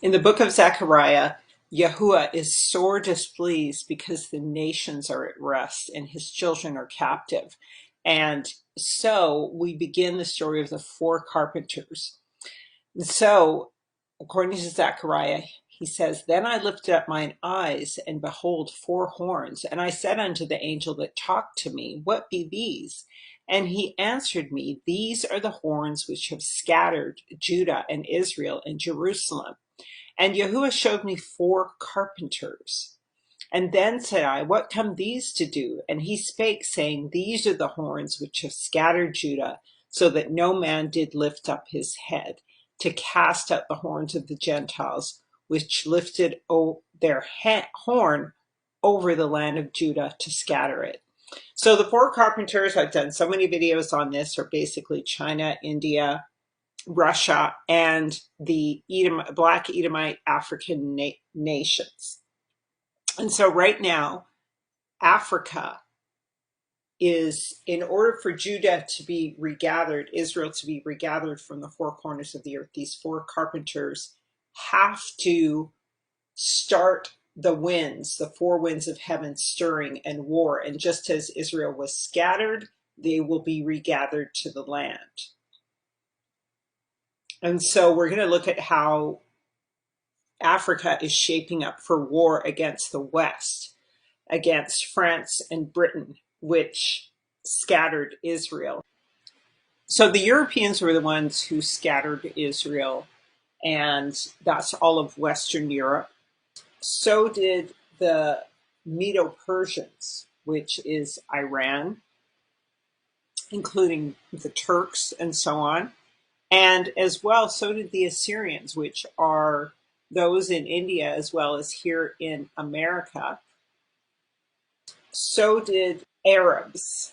In the book of Zechariah, Yahuwah is sore displeased because the nations are at rest and his children are captive. And so we begin the story of the four carpenters. And so, according to Zechariah, he says, Then I lifted up mine eyes, and behold, four horns. And I said unto the angel that talked to me, What be these? And he answered me, These are the horns which have scattered Judah and Israel and Jerusalem. And Yahuwah showed me four carpenters. And then said I, What come these to do? And he spake, saying, These are the horns which have scattered Judah, so that no man did lift up his head, to cast out the horns of the Gentiles, which lifted their horn over the land of Judah to scatter it. So the four carpenters, I've done so many videos on this, are basically China, India, Russia, and the Black Edomite African nations. And so right now, Africa is, in order for Judah to be regathered, Israel to be regathered from the four corners of the earth, these four carpenters have to start the winds, the four winds of heaven stirring and war. And just as Israel was scattered, they will be regathered to the land. And so we're going to look at how Africa is shaping up for war against the West, against France and Britain, which scattered Israel. So the Europeans were the ones who scattered Israel, and that's all of Western Europe. So did the Medo-Persians, which is Iran, including the Turks and so on. And as well, so did the Assyrians, which are those in India as well as here in America. So did Arabs,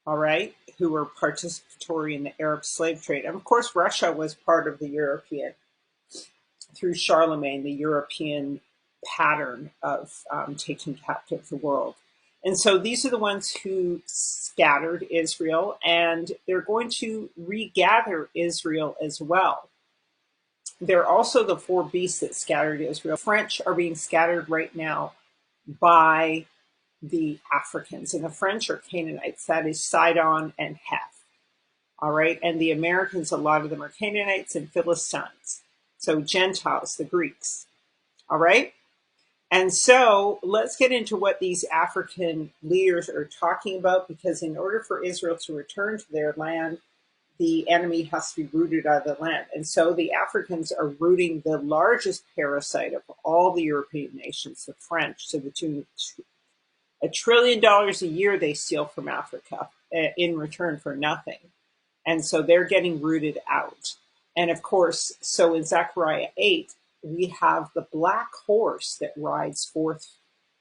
all right, who were participatory in the Arab slave trade. And of course, Russia was part of the European, through Charlemagne, the European pattern of taking captive the world. And so these are the ones who scattered Israel, and they're going to regather Israel as well. They're also the four beasts that scattered Israel. French are being scattered right now by the Africans, and the French are Canaanites. That is Sidon and Heth. All right, and the Americans, a lot of them are Canaanites and Philistines. So Gentiles, the Greeks. All right. And so let's get into what these African leaders are talking about, because in order for Israel to return to their land, the enemy has to be rooted out of the land. And so the Africans are rooting the largest parasite of all the European nations, the French, to the tune of $1 trillion a year they steal from Africa in return for nothing. And so they're getting rooted out. And of course, so in Zechariah 8, we have the black horse that rides forth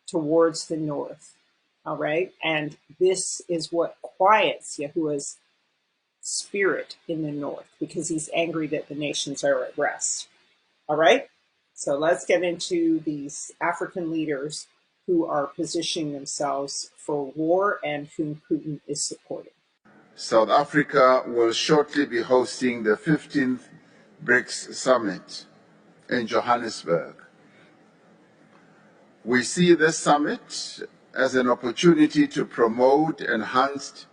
towards the north. All right. And this is what quiets Yahuwah's spirit in the north, because he's angry that the nations are at rest. All right. So let's get into these African leaders who are positioning themselves for war and whom Putin is supporting. South Africa will shortly be hosting the 15th BRICS Summit in Johannesburg. We see this summit as an opportunity to promote enhanced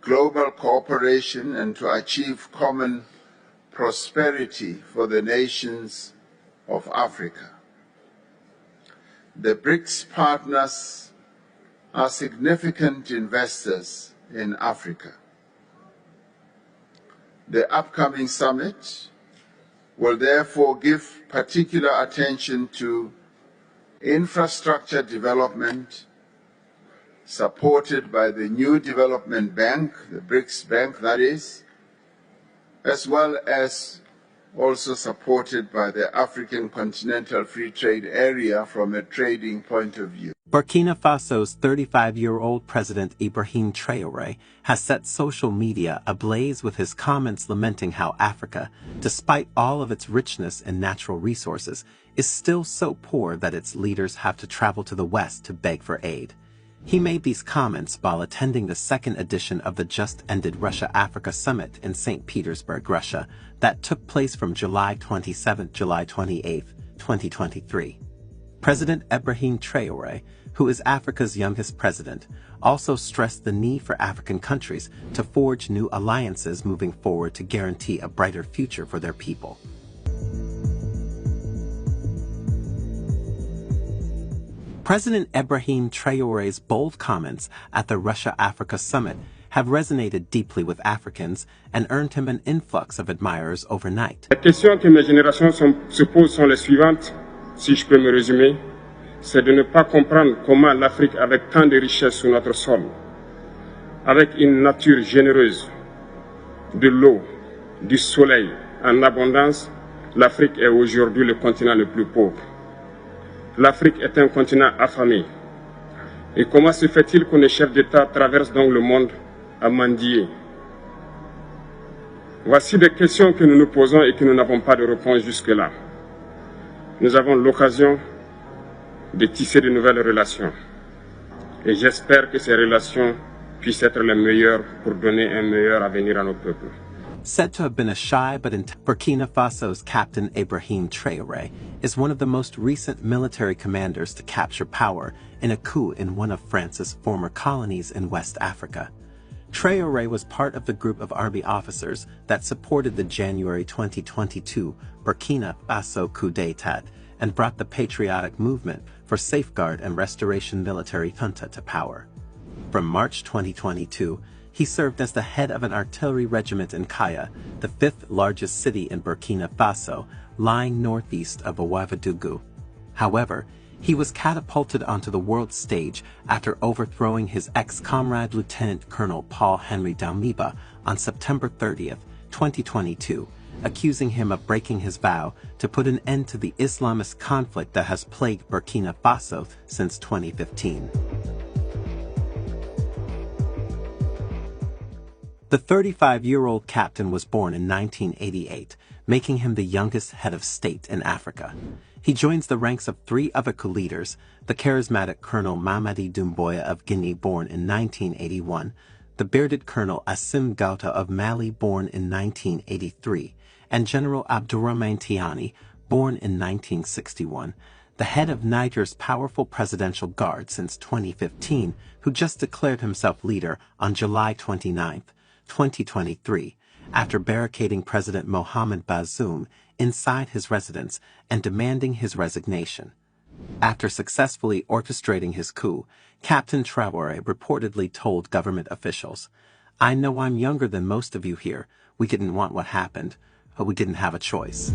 global cooperation and to achieve common prosperity for the nations of Africa. The BRICS partners are significant investors in Africa. The upcoming summit will therefore give particular attention to infrastructure development supported by the new development bank, the BRICS Bank that is, as well as also supported by the African Continental Free Trade Area from a trading point of view. Burkina Faso's 35-year-old president Ibrahim Traoré has set social media ablaze with his comments lamenting how Africa, despite all of its richness and natural resources, is still so poor that its leaders have to travel to the West to beg for aid. He made these comments while attending the second edition of the just-ended Russia-Africa Summit in St. Petersburg, Russia, that took place from July 27 to July 28, 2023. President Ibrahim Traoré, who is Africa's youngest president, also stressed the need for African countries to forge new alliances moving forward to guarantee a brighter future for their people. President Ibrahim Traoré's bold comments at the Russia-Africa Summit have resonated deeply with Africans and earned him an influx of admirers overnight. Les questions que mes générations se posent sont les suivantes, si je peux me résumer. C'est de ne pas comprendre comment l'Afrique, avec tant de richesses sur notre sol, avec une nature généreuse, de l'eau, du soleil en abondance, l'Afrique est aujourd'hui le continent le plus pauvre. L'Afrique est un continent affamé. Et comment se fait-il que les chefs d'État traversent donc le monde à mendier? Voici des questions que nous nous posons et que nous n'avons pas de réponse jusque-là. Nous avons l'occasion de tisser de nouvelles relations. Et j'espère que ces relations puissent être les meilleures pour donner un meilleur avenir à nos peuples. Said to have been a shy but Burkina Faso's Captain Ibrahim Traoré is one of the most recent military commanders to capture power in a coup in one of France's former colonies in West Africa. Traoré was part of the group of army officers that supported the January 2022 Burkina Faso coup d'état and brought the patriotic movement for safeguard and restoration military junta to power. From March 2022, he served as the head of an artillery regiment in Kaya, the fifth largest city in Burkina Faso, lying northeast of Ouagadougou. However, he was catapulted onto the world stage after overthrowing his ex-comrade Lieutenant Colonel Paul-Henri Doumbia on September 30th, 2022, accusing him of breaking his vow to put an end to the Islamist conflict that has plagued Burkina Faso since 2015. The 35-year-old captain was born in 1988, making him the youngest head of state in Africa. He joins the ranks of three other coup leaders, the charismatic Colonel Mamadi Doumbouya of Guinea, born in 1981, the bearded Colonel Assimi Goïta of Mali, born in 1983, and General Abdourahmane Tiani, born in 1961, the head of Niger's powerful presidential guard since 2015, who just declared himself leader on July 29, 2023, after barricading President Mohamed Bazoum inside his residence and demanding his resignation. After successfully orchestrating his coup, Captain Traoré reportedly told government officials, "I know I'm younger than most of you here. We didn't want what happened, but we didn't have a choice."